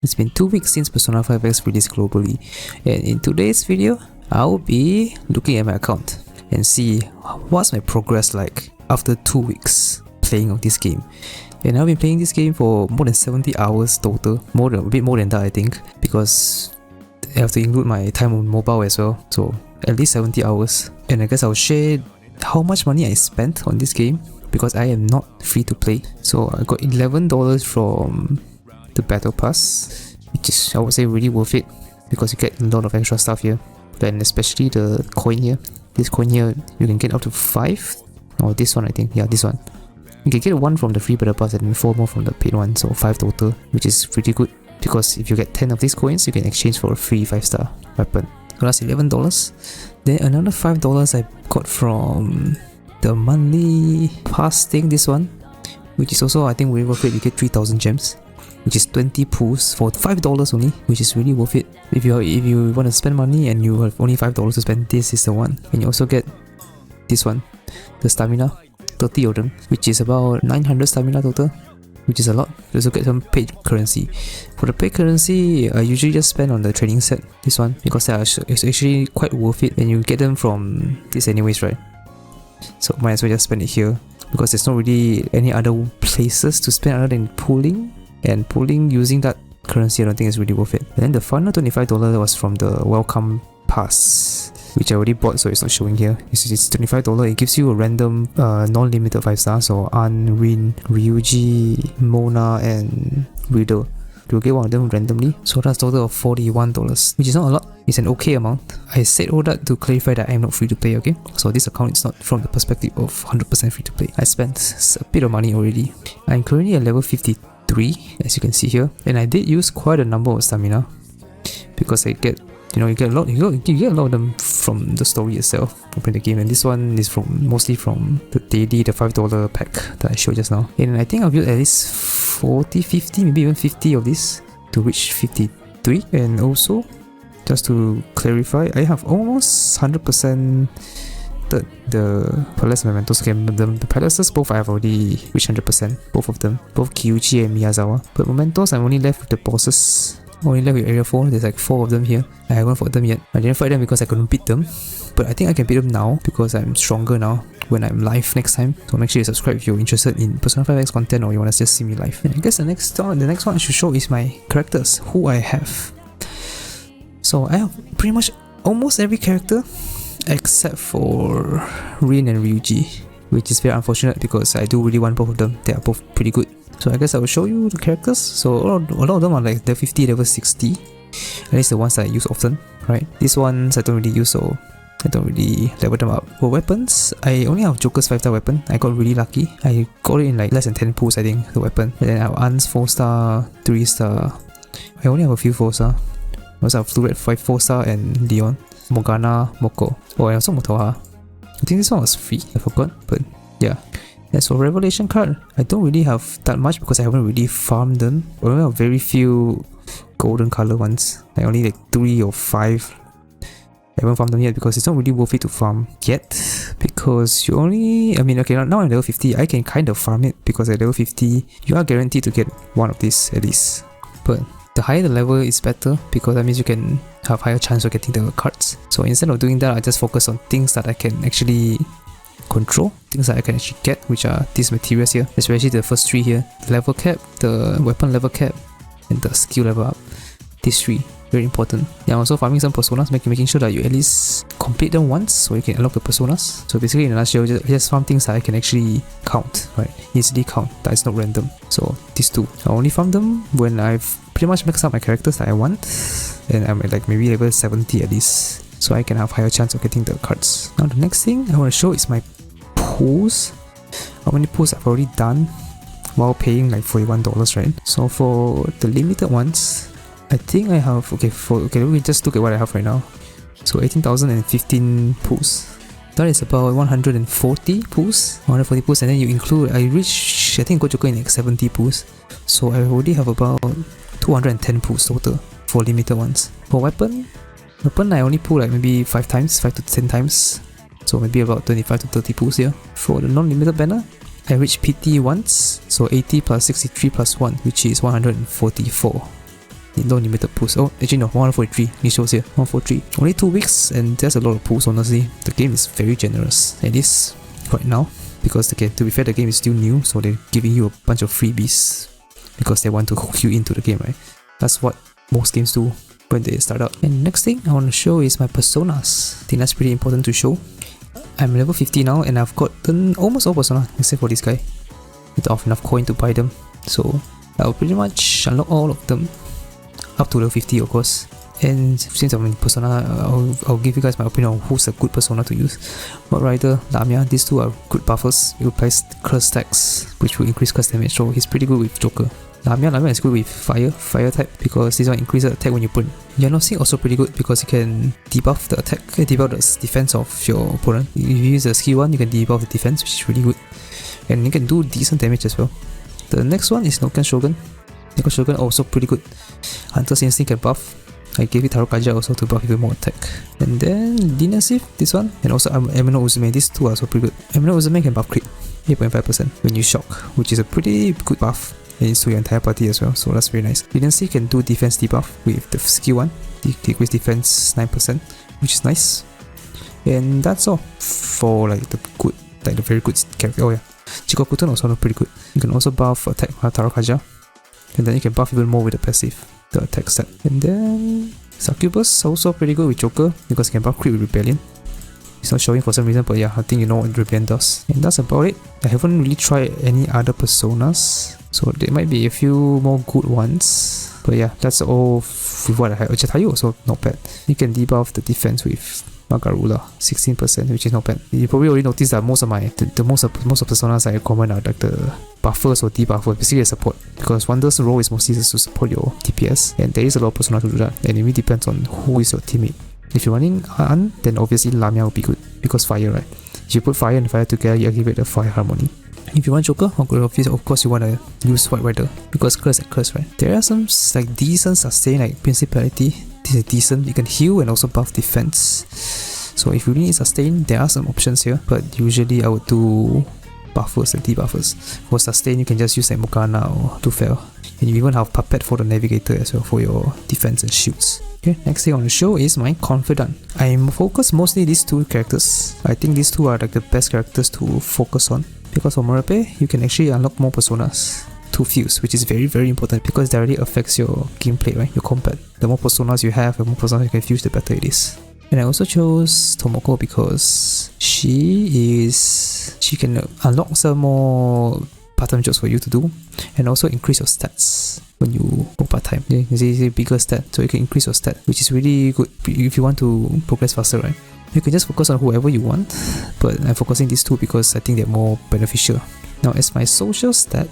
It's been 2 weeks since Persona 5X released globally, and in today's video, I'll be looking at my account and see what's my progress like after 2 weeks playing of this game. And I've been playing this game for more than 70 hours total, a bit more than that I think, because I have to include my time on mobile as well, so at least 70 hours. And I guess I'll share how much money I spent on this game, because I am not free to play. So I got $11 from the battle pass, which is, I would say, really worth it because you get a lot of extra stuff here, and especially the coin here. This coin here you can get up to 5, or this one I think, yeah, this one. You can get 1 from the free battle pass and then 4 more from the paid one, so 5 total, which is pretty good because if you get 10 of these coins you can exchange for a free 5-star weapon. So that's $11. Then another $5 I got from the monthly pass thing, this one, which is also I think really worth it. You get 3,000 gems, which is 20 pools for $5 only, which is really worth it. If you want to spend money and you have only $5 to spend, this is the one. And you also get this one, the stamina, 30 of them, which is about 900 stamina total, which is a lot. You also get some paid currency. For the paid currency, I usually just spend on the training set, this one, because it's actually quite worth it, and you get them from this anyways, right? So might as well just spend it here, because there's not really any other places to spend other than pooling. And pooling using that currency I don't think is really worth it. And then the final $25 was from the welcome pass, which I already bought, so it's not showing here. It's $25. It gives you a random non-limited 5-star, so An, Rin, Ryuji, Mona and Riddle. You'll get one of them randomly, so that's a total of $41, which is not a lot. It's an okay amount. I said all that to clarify that I'm not free to play, okay? So this account is not from the perspective of 100% free to play. I spent a bit of money already. I'm currently at level 53, as you can see here, and I did use quite a number of stamina because I get, you get a lot of them from the story itself, from the game. And this one is mostly from the daily, the $5 pack that I showed just now. And I think I've used at least 40, 50, maybe even 50 of this to reach 53. And also, just to clarify, I have almost 100% the Palace Mementos game. The Palaces, both I have already reached 100%, both of them, both Kyuchi and Miyazawa. But Mementos, I'm only left with the bosses. Only left with area 4, there's like 4 of them here. I haven't fought them yet. I didn't fight them because I couldn't beat them, but I think I can beat them now because I'm stronger now when I'm live next time. So make sure you subscribe if you're interested in Persona 5X content or you want to just see me live. And I guess the next one I should show is my characters, who I have. So I have pretty much almost every character except for Rin and Ryuji, which is very unfortunate because I do really want both of them. They are both pretty good. So I guess I will show you the characters. So a lot of them are like level 50, level 60. At least the ones that I use often, right? These ones I don't really use, so I don't really level them up. For weapons, I only have Joker's 5-star weapon. I got really lucky. I got it in like less than 10 pulls, I think, the weapon. And then I have An's 4-star, 3-star. I only have a few 4-star. I also have Fluret 4-star and Leon, Morgana, Moko. Oh, and also Motoha. I think this one was free, I forgot, but yeah. As for Revelation card, I don't really have that much because I haven't really farmed them. I only have very few golden color ones, like only like 3 or 5. I haven't farmed them yet because it's not really worth it to farm yet, because you only, okay, now I'm level 50, I can kind of farm it because at level 50 you are guaranteed to get one of these at least. But the higher the level is better, because that means you can have higher chance of getting the cards. So instead of doing that, I just focus on things that I can actually control, things that I can actually get, which are these materials here, especially the first 3 here: the level cap, the weapon level cap, and the skill level up. These 3, very important. And also farming some personas, making sure that you at least complete them once so you can unlock the personas. So basically in a nutshell, just farm things that I can actually count, right? Easily count, that is not random. So these 2, I only farm them when I've pretty much maxed out my characters that I want, and I'm at like maybe level 70 at least, so I can have higher chance of getting the cards. Now the next thing I want to show is my pools. How many pools I've already done while paying like $41, right? So for the limited ones, I think I have, let me just look at what I have right now. So 18,015 pools. That is about 140 pools, and then you include, I think Gojoku in like 70 pools. So I already have about 210 pools total for limited ones. For weapon I only pull like maybe 5 to 10 times. So maybe about 25 to 30 pulls here. For the non-limited banner, I reached PT once, so 80 plus 63 plus 1, which is 144. No limited pulls. Oh, actually no, 143. It shows here, 143. Only 2 weeks and there's a lot of pulls, honestly. The game is very generous, at least right now. Because again, to be fair, the game is still new, so they're giving you a bunch of freebies because they want to hook you into the game, right? That's what most games do when they start out. And next thing I want to show is my personas. I think that's pretty important to show. I'm level 50 now and I've gotten almost all persona except for this guy. I don't have enough coin to buy them, so I'll pretty much unlock all of them up to level 50 of course. And since I'm in persona, I'll give you guys my opinion on who's a good persona to use. Mod Rider, Lamia, these two are good buffers. He applies curse stacks which will increase curse damage, so he's pretty good with Joker. Lamia is good with fire type because this one increases attack when you burn. Yanosing also pretty good because you can debuff the attack, debuff the defense of your opponent. If you use the skill 1, you can debuff the defense, which is really good. And you can do decent damage as well. The next one is Noken Shogun. Noken Shogun also pretty good. Hunter's Instinct can buff. I gave it Tarokaja also to buff even more attack. And then Dinasif, this one, and also Amino Uzume, these two are also pretty good. Amino Uzume can buff crit 8.5% when you shock, which is a pretty good buff. And it's to your entire party as well, so that's very nice. Dinasif can do defense debuff with the skill 1, decrease defense 9%, which is nice. And that's all for like the very good character. Oh yeah, Chikokuten also pretty good. You can also buff attack Tarokaja, and then you can buff even more with the passive, the attack stat. And then Succubus also pretty good with Joker because you can buff crit with Rebellion. It's not showing for some reason, but yeah, I think you know what Rebellion does. And that's about it. I haven't really tried any other personas, so there might be a few more good ones. But yeah, that's all with what I have. Jatayu also not bad. You can debuff the defense with Magarula 16%, which is not bad. You probably already noticed that most of personas I recommend are like the buffers or debuffers, basically a support. Because Wonder's role is mostly just to support your DPS, and there is a lot of personas to do that, and it really depends on who is your teammate. If you're running An, then obviously Lamia will be good because fire, right? If you put fire and fire together, you activate the fire harmony. If you want Joker, of course you want to use White Rider because curse and curse, right? There are some like decent sustain, like Principality. This is decent. You can heal and also buff defense. So if you really need sustain, there are some options here, but usually I would do buffers and debuffers. For sustain, you can just use like Morgana or Tufel. And you even have Puppet for the Navigator as well for your defense and shields. Okay, next thing on the show is my Confidant. I'm focused mostly these two characters. I think these two are like the best characters to focus on. Because for Murape, you can actually unlock more personas to fuse, which is very very important because it directly affects your gameplay, right? Your combat. The more personas you have, the more personas you can fuse, the better it is. And I also chose Tomoko because she can unlock some more part-time jobs for you to do, and also increase your stats when you go part-time. Yeah, it's a bigger stat, so you can increase your stat, which is really good if you want to progress faster, right? You can just focus on whoever you want, but I'm focusing these two because I think they're more beneficial. Now as my social stat,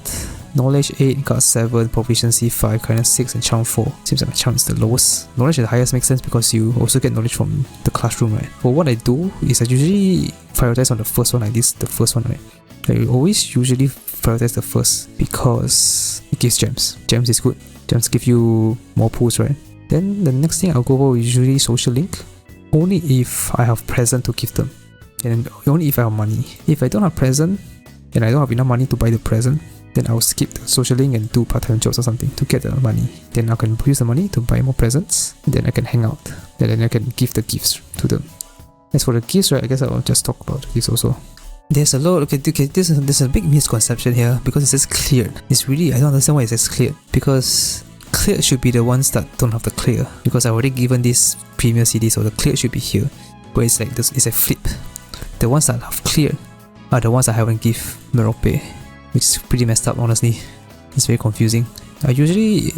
Knowledge 8, Guard 7, Proficiency 5, Kindness 6, and Charm 4. Seems like my Charm is the lowest. Knowledge is the highest makes sense because you also get knowledge from the classroom, right? For what I do is I usually prioritize on the first one like this, the first one, right? I always usually prioritize the first because it gives gems. Gems is good. Gems give you more pulls, right? Then the next thing I'll go over is usually social link. Only if I have present to give them, and only if I have money. If I don't have present and I don't have enough money to buy the present, then I'll skip the social link and do part-time jobs or something to get the money. Then I can use the money to buy more presents, and then I can hang out, and then I can give the gifts to them. As for the gifts, right, I guess I'll just talk about the gifts also. There's a lot, there's a big misconception here because it says cleared. It's really, I don't understand why it says cleared, because cleared should be the ones that don't have the clear, because I've already given this premier CD, so the clear should be here, but it's like this, it's a flip. The ones that have cleared are the ones I haven't give Merope, which is pretty messed up, honestly. It's very confusing. I usually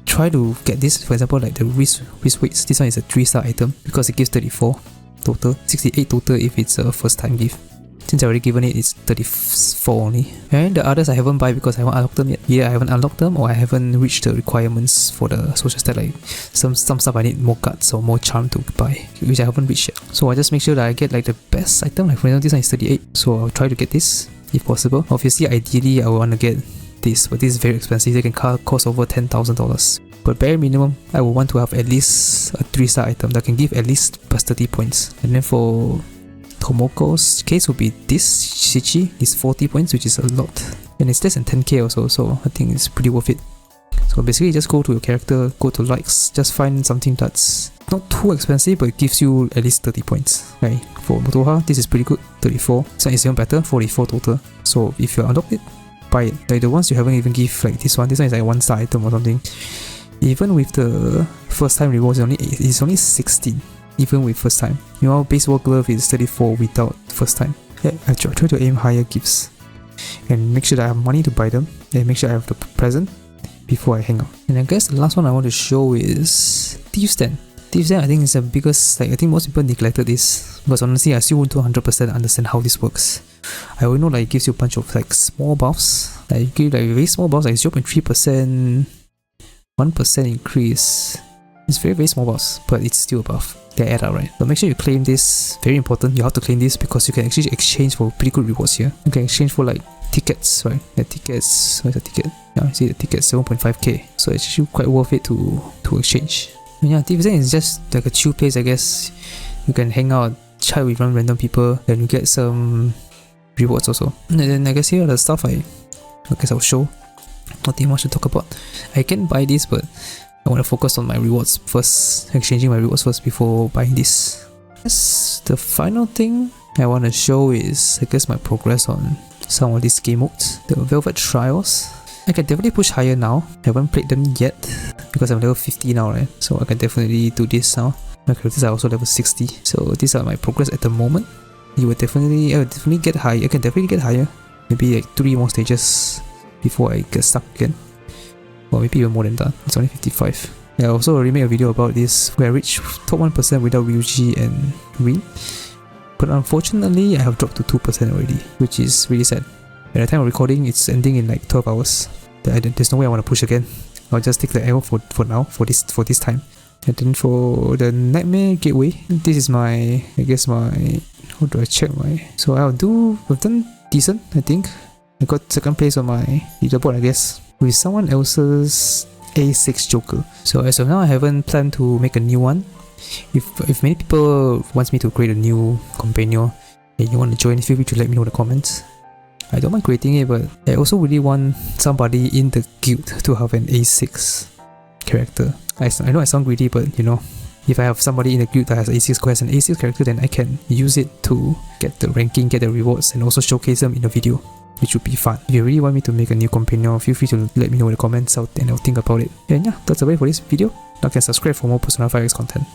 try to get this, for example, like the wrist weights. This one is a 3-star item because it gives 34 total, 68 total if it's a first time gift. Since I already given it, it's 34 only. And the others I haven't buy because I haven't unlocked them yet. Either I haven't unlocked them or I haven't reached the requirements for the social stat. Like some stuff I need more guts or more charm to buy, which I haven't reached yet. So I just make sure that I get like the best item. Like for example, this one is 38, so I'll try to get this if possible. Obviously, ideally I want to get this, but this is very expensive. They can cost over $10,000. But bare minimum, I would want to have at least a 3-star item that can give at least plus 30 points. And then for Tomoko's case would be this Shichi is 40 points, which is a lot, and it's less than 10k also, so I think it's pretty worth it. So basically just go to your character, go to likes, just find something that's not too expensive but it gives you at least 30 points. Okay, for Motoha, this is pretty good, 34. So it's even better, 44 total. So if you unlock it, buy it. Like the ones you haven't even give, like this one is like 1-star item or something. Even with the first time rewards, it's only 16. Even with first time. You know, baseball glove is 34 without first time. Yeah, I try to aim higher gifts. And make sure that I have money to buy them. And make sure I have the present before I hang out. And I guess the last one I want to show is Thieves Den. Thieves Den I think is the biggest, like I think most people neglected this. Because honestly I still don't 100% understand how this works. I only know like it gives you a bunch of like small buffs. Like you give like very small buffs like 0.3%, 1% increase. It's very small buffs, but it's still a buff. They add up, right? So make sure you claim this. Very important, you have to claim this because you can actually exchange for pretty good rewards here. You can exchange for like tickets, right? The tickets, where's the ticket? Yeah, you see the ticket 7.5k. So it's actually quite worth it to exchange. And yeah, Thieves Den is just like a chill place, I guess. You can hang out, chat with random people, and you get some rewards also. And then I guess here are the stuff I guess I'll show. Nothing much to talk about. I can buy this, but I want to focus on my rewards first, exchanging my rewards first before buying this. Yes, the final thing I want to show is I guess my progress on some of these game modes. The Velvet Trials. I can definitely push higher now. I haven't played them yet because I'm level 50 now, right? So I can definitely do this now. My characters are also level 60. So these are my progress at the moment. I will definitely get higher. I can definitely get higher. Maybe like 3 more stages before I get stuck again. Or maybe even more than that. It's only 55. Yeah, I also already made a video about this where I reached top 1% without Ryuji and Rin. But unfortunately, I have dropped to 2% already, which is really sad. At the time of recording, it's ending in like 12 hours. There's no way I want to push again. I'll just take the arrow for now, for this time. And then for the Nightmare Gateway, this is my, I guess my, how do I check my, so I've done decent, I think. I got second place on my leaderboard, I guess, with someone else's A6 Joker. So as of now, I haven't planned to make a new one. If many people wants me to create a new companion and you want to join, feel free to let me know in the comments. I don't mind creating it, but I also really want somebody in the guild to have an A6 character. I know I sound greedy, but you know, if I have somebody in the guild that has A6 who has an A6 character, then I can use it to get the ranking, get the rewards, and also showcase them in a video, which would be fun. If you really want me to make a new companion, feel free to let me know in the comments and I'll think about it. And yeah, that's about it for this video. Like and subscribe for more Persona 5X content.